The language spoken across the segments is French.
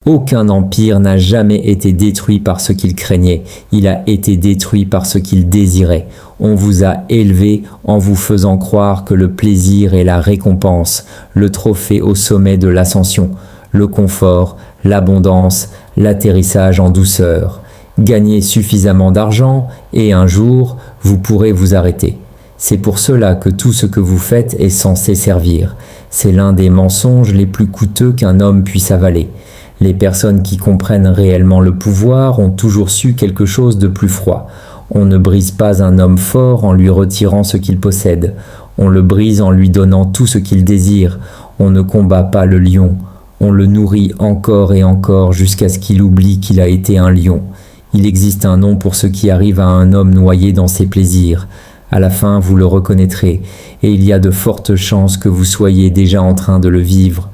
Aucun empire n'a jamais été détruit par ce qu'il craignait, il a été détruit par ce qu'il désirait. On vous a élevé en vous faisant croire que le plaisir est la récompense, le trophée au sommet de l'ascension, le confort, l'abondance, l'atterrissage en douceur. Gagnez suffisamment d'argent et un jour, vous pourrez vous arrêter. C'est pour cela que tout ce que vous faites est censé servir. C'est l'un des mensonges les plus coûteux qu'un homme puisse avaler. Les personnes qui comprennent réellement le pouvoir ont toujours su quelque chose de plus froid. On ne brise pas un homme fort en lui retirant ce qu'il possède. On le brise en lui donnant tout ce qu'il désire. On ne combat pas le lion. On le nourrit encore et encore jusqu'à ce qu'il oublie qu'il a été un lion. Il existe un nom pour ce qui arrive à un homme noyé dans ses plaisirs. À la fin, vous le reconnaîtrez, et il y a de fortes chances que vous soyez déjà en train de le vivre.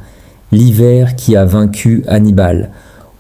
L'hiver qui a vaincu Hannibal.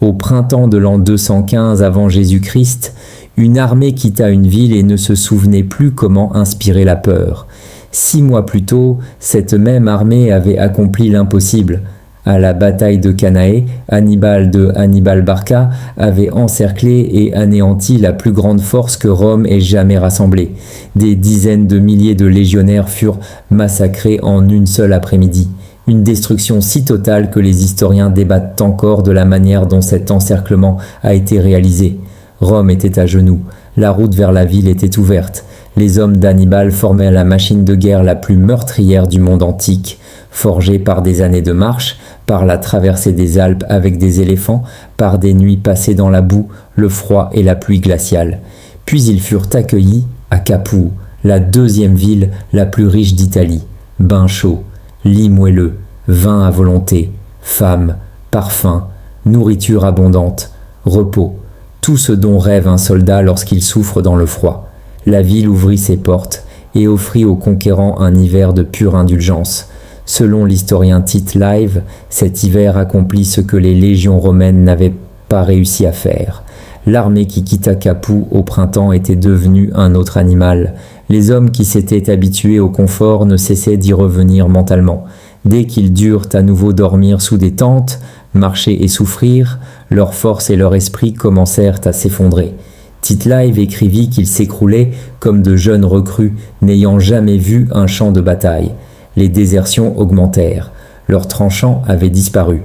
Au printemps de l'an 215 avant Jésus-Christ, une armée quitta une ville et ne se souvenait plus comment inspirer la peur. 6 mois plus tôt, cette même armée avait accompli l'impossible. À la bataille de Cannae, Hannibal de Hannibal Barca avait encerclé et anéanti la plus grande force que Rome ait jamais rassemblée. Des dizaines de milliers de légionnaires furent massacrés en une seule après-midi. Une destruction si totale que les historiens débattent encore de la manière dont cet encerclement a été réalisé. Rome était à genoux, la route vers la ville était ouverte. Les hommes d'Hannibal formaient la machine de guerre la plus meurtrière du monde antique, forgée par des années de marche, par la traversée des Alpes avec des éléphants, par des nuits passées dans la boue, le froid et la pluie glaciale. Puis ils furent accueillis à Capoue, la 2e ville la plus riche d'Italie. Bains chauds, lits moelleux, vin à volonté, femmes, parfums, nourriture abondante, repos, tout ce dont rêve un soldat lorsqu'il souffre dans le froid. La ville ouvrit ses portes et offrit aux conquérants un hiver de pure indulgence. Selon l'historien Tite Live, cet hiver accomplit ce que les légions romaines n'avaient pas réussi à faire. L'armée qui quitta Capoue au printemps était devenue un autre animal. Les hommes qui s'étaient habitués au confort ne cessaient d'y revenir mentalement. Dès qu'ils durent à nouveau dormir sous des tentes, marcher et souffrir, leur force et leur esprit commencèrent à s'effondrer. Tite Live écrivit qu'ils s'écroulaient comme de jeunes recrues n'ayant jamais vu un champ de bataille. Les désertions augmentèrent, leurs tranchants avaient disparu.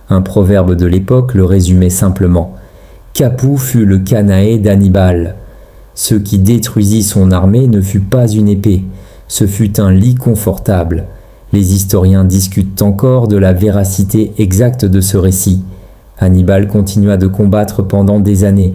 Un proverbe de l'époque le résumait simplement. Capoue fut le Cannae d'Hannibal. Ce qui détruisit son armée ne fut pas une épée, ce fut un lit confortable. Les historiens discutent encore de la véracité exacte de ce récit. Hannibal continua de combattre pendant des années.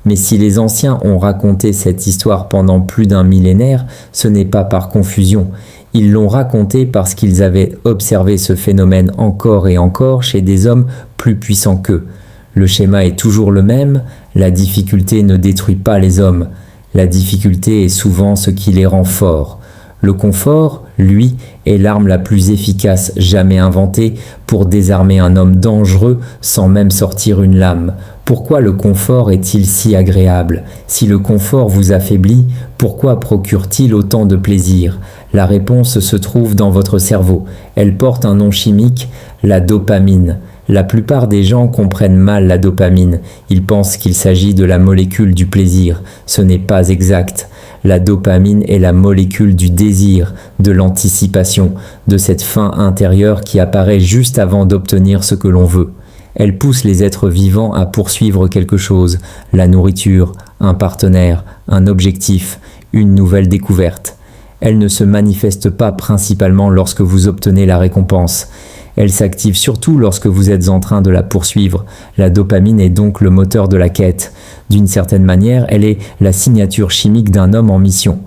Mais si les anciens ont raconté cette histoire pendant plus d'un millénaire, ce n'est pas par confusion. Ils l'ont raconté parce qu'ils avaient observé ce phénomène encore et encore chez des hommes plus puissants qu'eux. Le schéma est toujours le même, la difficulté ne détruit pas les hommes. La difficulté est souvent ce qui les rend forts. Le confort, lui, est l'arme la plus efficace jamais inventée pour désarmer un homme dangereux sans même sortir une lame. Pourquoi le confort est-il si agréable? Si le confort vous affaiblit, pourquoi procure-t-il autant de plaisir? La réponse se trouve dans votre cerveau. Elle porte un nom chimique, la dopamine. La plupart des gens comprennent mal la dopamine. Ils pensent qu'il s'agit de la molécule du plaisir. Ce n'est pas exact. La dopamine est la molécule du désir, de l'anticipation, de cette faim intérieure qui apparaît juste avant d'obtenir ce que l'on veut. Elle pousse les êtres vivants à poursuivre quelque chose, la nourriture, un partenaire, un objectif, une nouvelle découverte. Elle ne se manifeste pas principalement lorsque vous obtenez la récompense. Elle s'active surtout lorsque vous êtes en train de la poursuivre. La dopamine est donc le moteur de la quête. D'une certaine manière, elle est la signature chimique d'un homme en mission.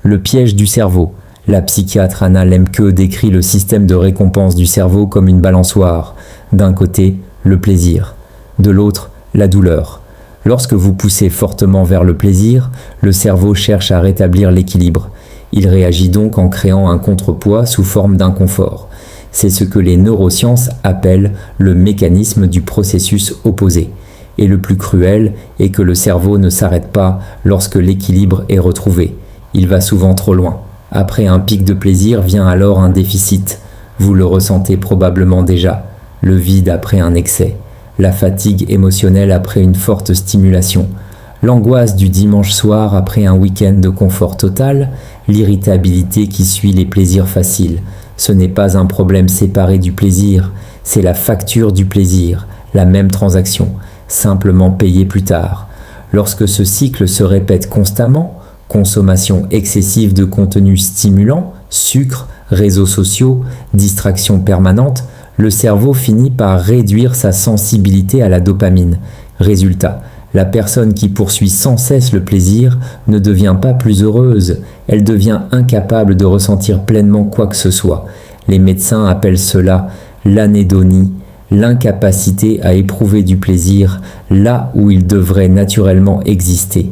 Le piège du cerveau. La psychiatre Anna Lembke décrit le système de récompense du cerveau comme une balançoire. D'un côté, le plaisir. De l'autre, la douleur. Lorsque vous poussez fortement vers le plaisir, le cerveau cherche à rétablir l'équilibre. Il réagit donc en créant un contrepoids sous forme d'inconfort. C'est ce que les neurosciences appellent le mécanisme du processus opposé. Et le plus cruel est que le cerveau ne s'arrête pas lorsque l'équilibre est retrouvé. Il va souvent trop loin. Après un pic de plaisir vient alors un déficit. Vous le ressentez probablement déjà, le vide après un excès. la fatigue émotionnelle après une forte stimulation, l'angoisse du dimanche soir après un week-end de confort total, l'irritabilité qui suit les plaisirs faciles. Ce n'est pas un problème séparé du plaisir, c'est la facture du plaisir, la même transaction, simplement payée plus tard. Lorsque ce cycle se répète constamment, consommation excessive de contenus stimulants, sucre, réseaux sociaux, distraction permanente, le cerveau finit par réduire sa sensibilité à la dopamine. Résultat, la personne qui poursuit sans cesse le plaisir ne devient pas plus heureuse, elle devient incapable de ressentir pleinement quoi que ce soit. Les médecins appellent cela l'anédonie, l'incapacité à éprouver du plaisir là où il devrait naturellement exister.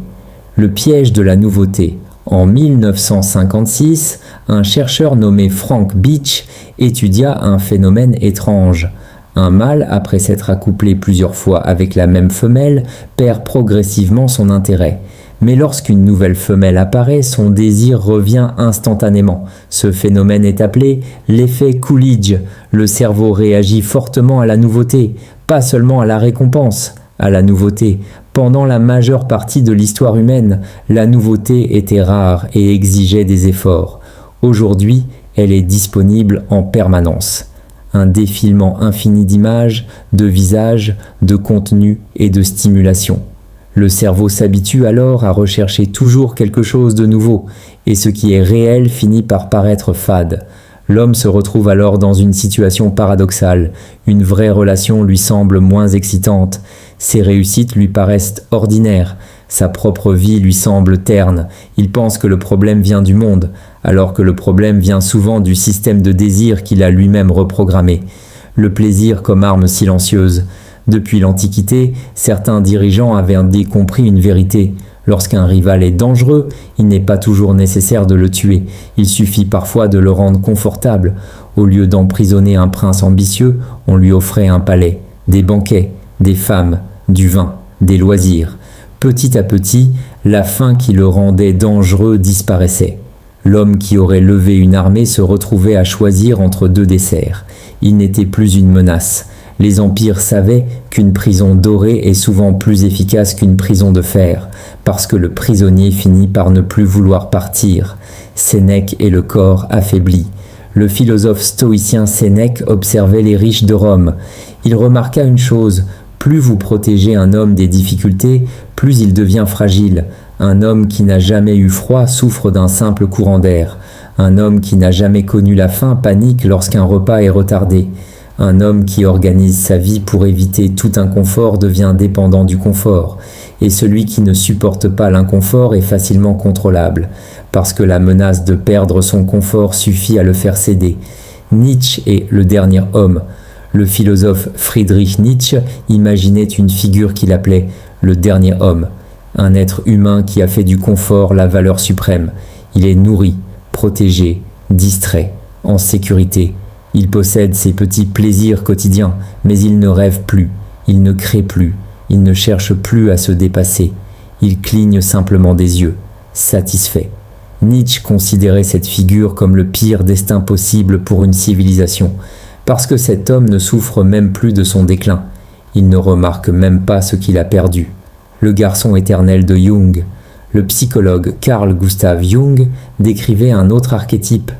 Le piège de la nouveauté. En 1956, un chercheur nommé Frank Beach étudia un phénomène étrange. Un mâle, après s'être accouplé plusieurs fois avec la même femelle, perd progressivement son intérêt. Mais lorsqu'une nouvelle femelle apparaît, son désir revient instantanément. Ce phénomène est appelé l'effet Coolidge. Le cerveau réagit fortement à la nouveauté, pas seulement à la récompense, à la nouveauté. Pendant la majeure partie de l'histoire humaine, la nouveauté était rare et exigeait des efforts. Aujourd'hui, elle est disponible en permanence. Un défilement infini d'images, de visages, de contenus et de stimulations. Le cerveau s'habitue alors à rechercher toujours quelque chose de nouveau, et ce qui est réel finit par paraître fade. L'homme se retrouve alors dans une situation paradoxale. Une vraie relation lui semble moins excitante. Ses réussites lui paraissent ordinaires. Sa propre vie lui semble terne. Il pense que le problème vient du monde, alors que le problème vient souvent du système de désir qu'il a lui-même reprogrammé. Le plaisir comme arme silencieuse. Depuis l'Antiquité, certains dirigeants avaient compris une vérité. Lorsqu'un rival est dangereux, il n'est pas toujours nécessaire de le tuer. Il suffit parfois de le rendre confortable. Au lieu d'emprisonner un prince ambitieux, on lui offrait un palais, des banquets, des femmes, du vin, des loisirs. Petit à petit, la faim qui le rendait dangereux disparaissait. L'homme qui aurait levé une armée se retrouvait à choisir entre deux desserts. Il n'était plus une menace. Les empires savaient qu'une prison dorée est souvent plus efficace qu'une prison de fer, parce que le prisonnier finit par ne plus vouloir partir. Sénèque est le corps affaibli. Le philosophe stoïcien Sénèque observait les riches de Rome. Il remarqua une chose, plus vous protégez un homme des difficultés, plus il devient fragile. Un homme qui n'a jamais eu froid souffre d'un simple courant d'air. Un homme qui n'a jamais connu la faim panique lorsqu'un repas est retardé. Un homme qui organise sa vie pour éviter tout inconfort devient dépendant du confort. Et celui qui ne supporte pas l'inconfort est facilement contrôlable, parce que la menace de perdre son confort suffit à le faire céder. Nietzsche est le dernier homme. Le philosophe Friedrich Nietzsche imaginait une figure qu'il appelait le dernier homme. Un être humain qui a fait du confort la valeur suprême. Il est nourri, protégé, distrait, en sécurité. Il possède ses petits plaisirs quotidiens, mais il ne rêve plus, il ne crée plus, il ne cherche plus à se dépasser. Il cligne simplement des yeux, satisfait. Nietzsche considérait cette figure comme le pire destin possible pour une civilisation, parce que cet homme ne souffre même plus de son déclin. Il ne remarque même pas ce qu'il a perdu. Le garçon éternel de Jung. Le psychologue Carl Gustav Jung décrivait un autre archétype,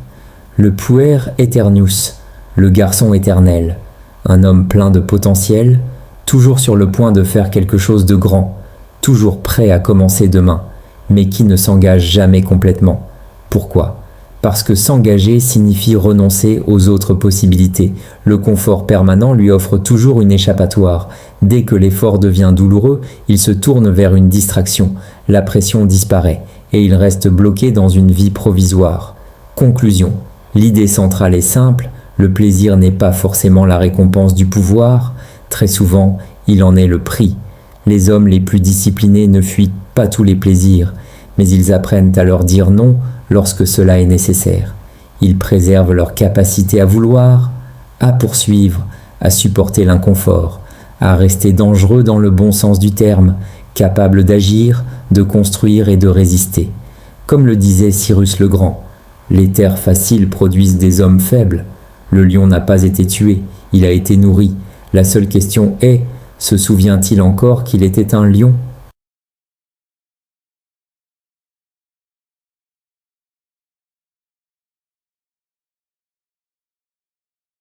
le puer aeternius, le garçon éternel, un homme plein de potentiel, toujours sur le point de faire quelque chose de grand, toujours prêt à commencer demain, mais qui ne s'engage jamais complètement. Pourquoi ? Parce que s'engager signifie renoncer aux autres possibilités. Le confort permanent lui offre toujours une échappatoire. Dès que l'effort devient douloureux, il se tourne vers une distraction. La pression disparaît et il reste bloqué dans une vie provisoire. Conclusion. L'idée centrale est simple, le plaisir n'est pas forcément la récompense du pouvoir, très souvent il en est le prix. Les hommes les plus disciplinés ne fuient pas tous les plaisirs, mais ils apprennent à leur dire non lorsque cela est nécessaire. Ils préservent leur capacité à vouloir, à poursuivre, à supporter l'inconfort, à rester dangereux dans le bon sens du terme, capables d'agir, de construire et de résister. Comme le disait Cyrus le Grand, les terres faciles produisent des hommes faibles. Le lion n'a pas été tué, il a été nourri. La seule question est, Se souvient-il encore qu'il était un lion ?